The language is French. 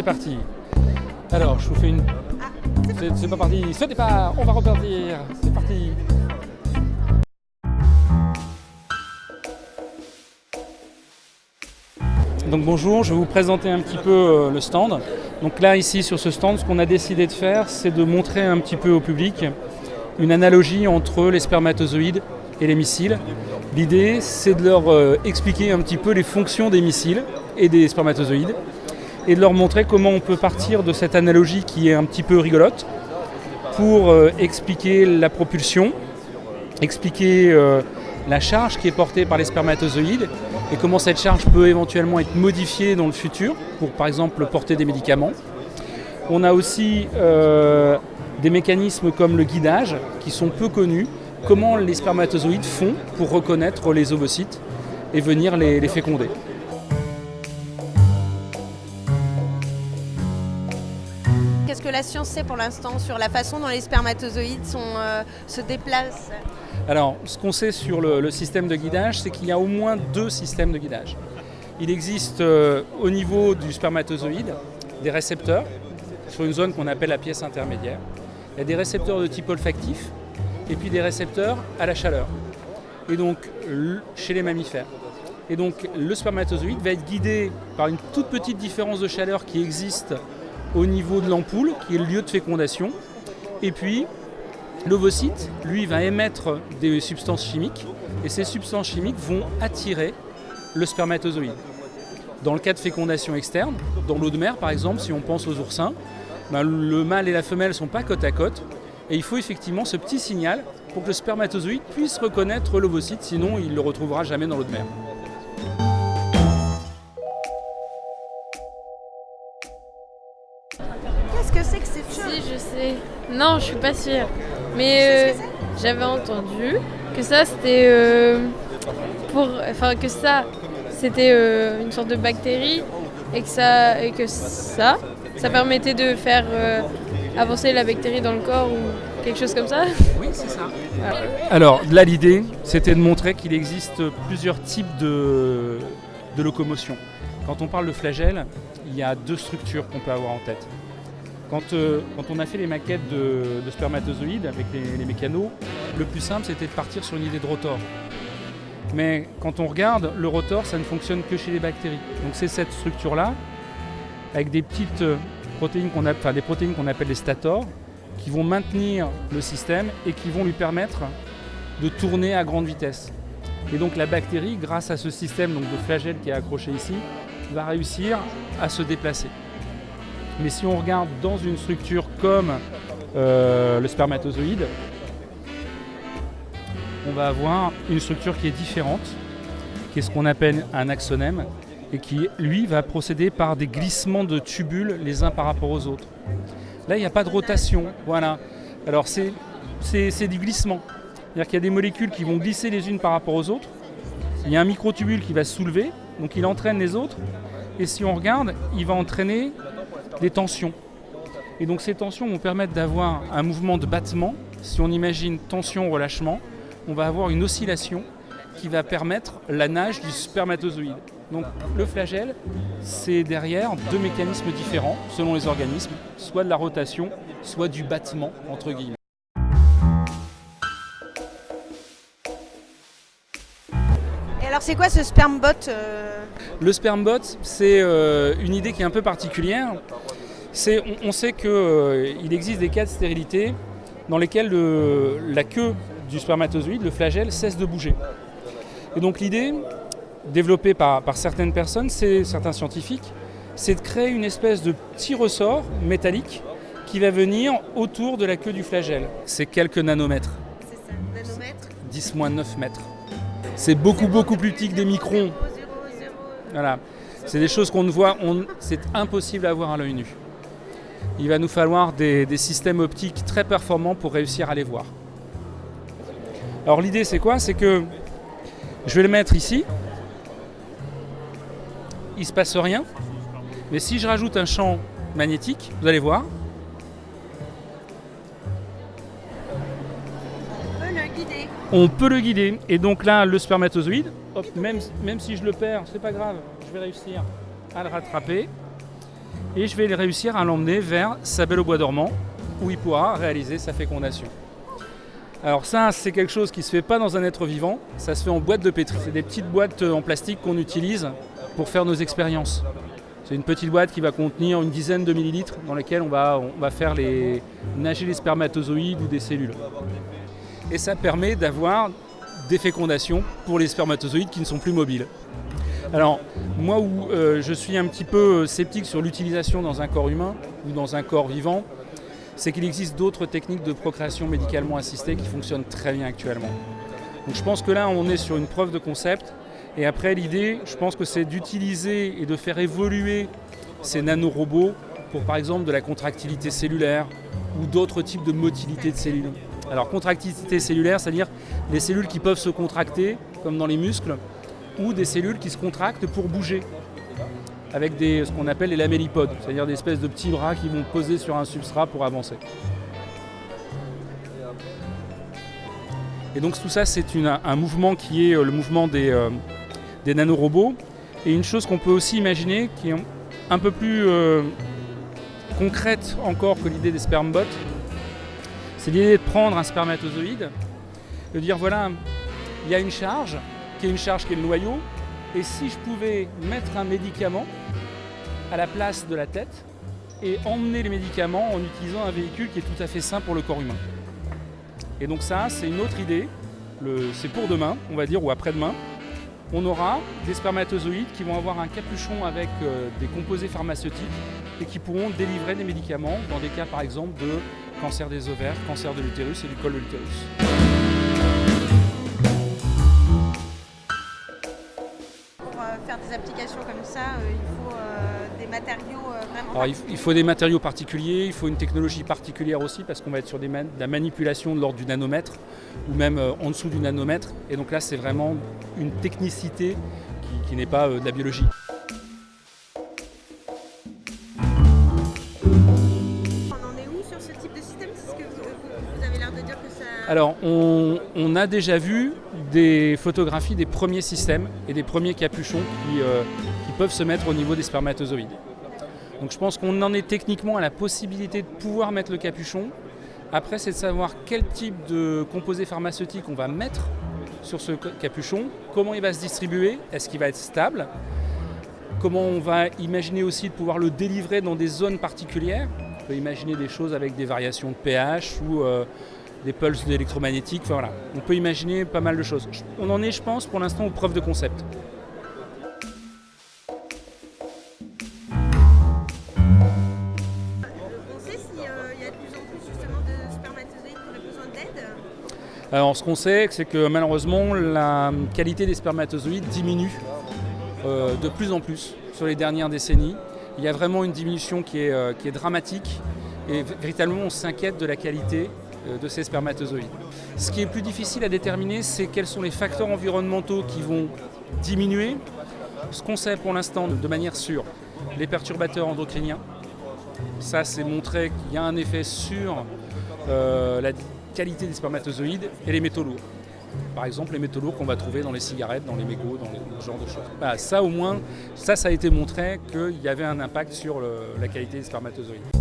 parti. Alors, je vous fais une... C'est pas parti. Ce départ, on va repartir. C'est parti. Donc bonjour, je vais vous présenter un petit peu le stand. Donc là, ici, sur ce stand, ce qu'on a décidé de faire, c'est de montrer un petit peu au public une analogie entre les spermatozoïdes et les missiles. L'idée, c'est de leur expliquer un petit peu les fonctions des missiles et des spermatozoïdes et de leur montrer comment on peut partir de cette analogie qui est un petit peu rigolote pour expliquer la propulsion, expliquer la charge qui est portée par les spermatozoïdes et comment cette charge peut éventuellement être modifiée dans le futur pour par exemple porter des médicaments. On a aussi des mécanismes comme le guidage qui sont peu connus, comment les spermatozoïdes font pour reconnaître les ovocytes et venir les féconder. Qu'est-ce que la science sait pour l'instant sur la façon dont les spermatozoïdes se déplacent ? Alors, ce qu'on sait sur le système de guidage, c'est qu'il y a au moins 2 systèmes de guidage. Il existe au niveau du spermatozoïde des récepteurs sur une zone qu'on appelle la pièce intermédiaire. Il y a des récepteurs de type olfactif et puis des récepteurs à la chaleur. Et donc, chez les mammifères. Et donc, le spermatozoïde va être guidé par une toute petite différence de chaleur qui existe au niveau de l'ampoule, qui est le lieu de fécondation. Et puis, l'ovocyte, lui, va émettre des substances chimiques et ces substances chimiques vont attirer le spermatozoïde. Dans le cas de fécondation externe, dans l'eau de mer par exemple, si on pense aux oursins, le mâle et la femelle ne sont pas côte à côte et il faut effectivement ce petit signal pour que le spermatozoïde puisse reconnaître l'ovocyte, sinon il ne le retrouvera jamais dans l'eau de mer. Qu'est-ce que c'est que cette chose ? Si, je sais. Non, je suis pas sûre. Mais j'avais entendu que ça, c'était c'était une sorte de bactérie et que ça permettait de faire avancer la bactérie dans le corps ou quelque chose comme ça. Oui, c'est ça. Voilà. Alors, là, l'idée, c'était de montrer qu'il existe plusieurs types de locomotion. Quand on parle de flagelle, il y a 2 structures qu'on peut avoir en tête. Quand on a fait les maquettes de spermatozoïdes avec les mécanos, le plus simple c'était de partir sur une idée de rotor. Mais quand on regarde, le rotor ça ne fonctionne que chez les bactéries. Donc c'est cette structure-là, avec des petites protéines qu'on appelle les stators, qui vont maintenir le système et qui vont lui permettre de tourner à grande vitesse. Et donc la bactérie, grâce à ce système donc, de flagelle qui est accroché ici, va réussir à se déplacer. Mais si on regarde dans une structure comme le spermatozoïde, on va avoir une structure qui est différente, qui est ce qu'on appelle un axonème, et qui, lui, va procéder par des glissements de tubules les uns par rapport aux autres. Là, il n'y a pas de rotation. Voilà. Alors, c'est du glissement. C'est-à-dire qu'il y a des molécules qui vont glisser les unes par rapport aux autres. Il y a un microtubule qui va se soulever, donc il entraîne les autres. Et si on regarde, il va entraîner des tensions. Et donc ces tensions vont permettre d'avoir un mouvement de battement. Si on imagine tension-relâchement, on va avoir une oscillation qui va permettre la nage du spermatozoïde. Donc le flagelle, c'est derrière 2 mécanismes différents selon les organismes, soit de la rotation, soit du battement entre guillemets. Et alors c'est quoi ce spermbot Le spermbot, c'est une idée qui est un peu particulière. On sait qu'il existe des cas de stérilité dans lesquels la queue du spermatozoïde, le flagelle, cesse de bouger. Et donc l'idée, développée par certaines personnes, certains scientifiques, c'est de créer une espèce de petit ressort métallique qui va venir autour de la queue du flagelle. C'est quelques nanomètres. C'est ça, nanomètres 10-9 mètres. C'est beaucoup plus petit que des microns. Voilà. C'est des choses qu'on ne voit, c'est impossible à voir à l'œil nu. Il va nous falloir des systèmes optiques très performants pour réussir à les voir. Alors l'idée c'est quoi ? C'est que je vais le mettre ici. Il ne se passe rien. Mais si je rajoute un champ magnétique, vous allez voir. On peut le guider. Et donc là, le spermatozoïde, hop, même si je le perds, c'est pas grave, je vais réussir à le rattraper. et je vais réussir à l'emmener vers sa belle au bois dormant, où il pourra réaliser sa fécondation. Alors ça, c'est quelque chose qui ne se fait pas dans un être vivant, ça se fait en boîte de pétri. C'est des petites boîtes en plastique qu'on utilise pour faire nos expériences. C'est une petite boîte qui va contenir une dizaine de millilitres dans lesquels on va faire nager les spermatozoïdes ou des cellules. Et ça permet d'avoir des fécondations pour les spermatozoïdes qui ne sont plus mobiles. Alors, moi où je suis un petit peu sceptique sur l'utilisation dans un corps humain ou dans un corps vivant, c'est qu'il existe d'autres techniques de procréation médicalement assistée qui fonctionnent très bien actuellement. Donc je pense que là, on est sur une preuve de concept. Et après, l'idée, je pense que c'est d'utiliser et de faire évoluer ces nanorobots pour, par exemple, de la contractilité cellulaire ou d'autres types de motilité de cellules. Alors, contractilité cellulaire, c'est-à-dire les cellules qui peuvent se contracter, comme dans les muscles, ou des cellules qui se contractent pour bouger, avec ce qu'on appelle les lamellipodes, c'est-à-dire des espèces de petits bras qui vont poser sur un substrat pour avancer. Et donc tout ça, c'est un mouvement qui est le mouvement des nanorobots. Et une chose qu'on peut aussi imaginer, qui est un peu plus concrète encore que l'idée des spermbots, c'est l'idée de prendre un spermatozoïde, de dire voilà, il y a une charge qui est le noyau, et si je pouvais mettre un médicament à la place de la tête et emmener les médicaments en utilisant un véhicule qui est tout à fait sain pour le corps humain. Et donc ça, c'est une autre idée, c'est pour demain, on va dire, ou après-demain. On aura des spermatozoïdes qui vont avoir un capuchon avec des composés pharmaceutiques et qui pourront délivrer des médicaments dans des cas par exemple de cancer des ovaires, cancer de l'utérus et du col de l'utérus. Faire des applications comme ça, il faut des matériaux vraiment... Alors, il faut des matériaux particuliers, il faut une technologie particulière aussi parce qu'on va être sur de la manipulation de l'ordre du nanomètre ou même en dessous du nanomètre. Et donc là, c'est vraiment une technicité qui n'est pas de la biologie. On en est où sur ce type de système? C'est ce que vous avez l'air de dire que ça... Alors, on a déjà vu des photographies des premiers systèmes et des premiers capuchons qui peuvent se mettre au niveau des spermatozoïdes. Donc je pense qu'on en est techniquement à la possibilité de pouvoir mettre le capuchon. Après, c'est de savoir quel type de composé pharmaceutique on va mettre sur ce capuchon, comment il va se distribuer, est-ce qu'il va être stable, comment on va imaginer aussi de pouvoir le délivrer dans des zones particulières. On peut imaginer des choses avec des variations de pH ou des pulses électromagnétiques, enfin voilà. On peut imaginer pas mal de choses. On en est, je pense, pour l'instant aux preuves de concept. On sait s'il y a de plus en plus justement de spermatozoïdes qui auraient besoin d'aide? Alors ce qu'on sait, c'est que malheureusement la qualité des spermatozoïdes diminue de plus en plus sur les dernières décennies. Il y a vraiment une diminution qui est dramatique et véritablement on s'inquiète de la qualité de ces spermatozoïdes. Ce qui est plus difficile à déterminer, c'est quels sont les facteurs environnementaux qui vont diminuer. Ce qu'on sait pour l'instant de manière sûre, les perturbateurs endocriniens, ça c'est montré qu'il y a un effet sur la qualité des spermatozoïdes et les métaux lourds. Par exemple, les métaux lourds qu'on va trouver dans les cigarettes, dans les mégots, dans ce genre de choses. Bah, ça au moins, ça a été montré qu'il y avait un impact sur la qualité des spermatozoïdes.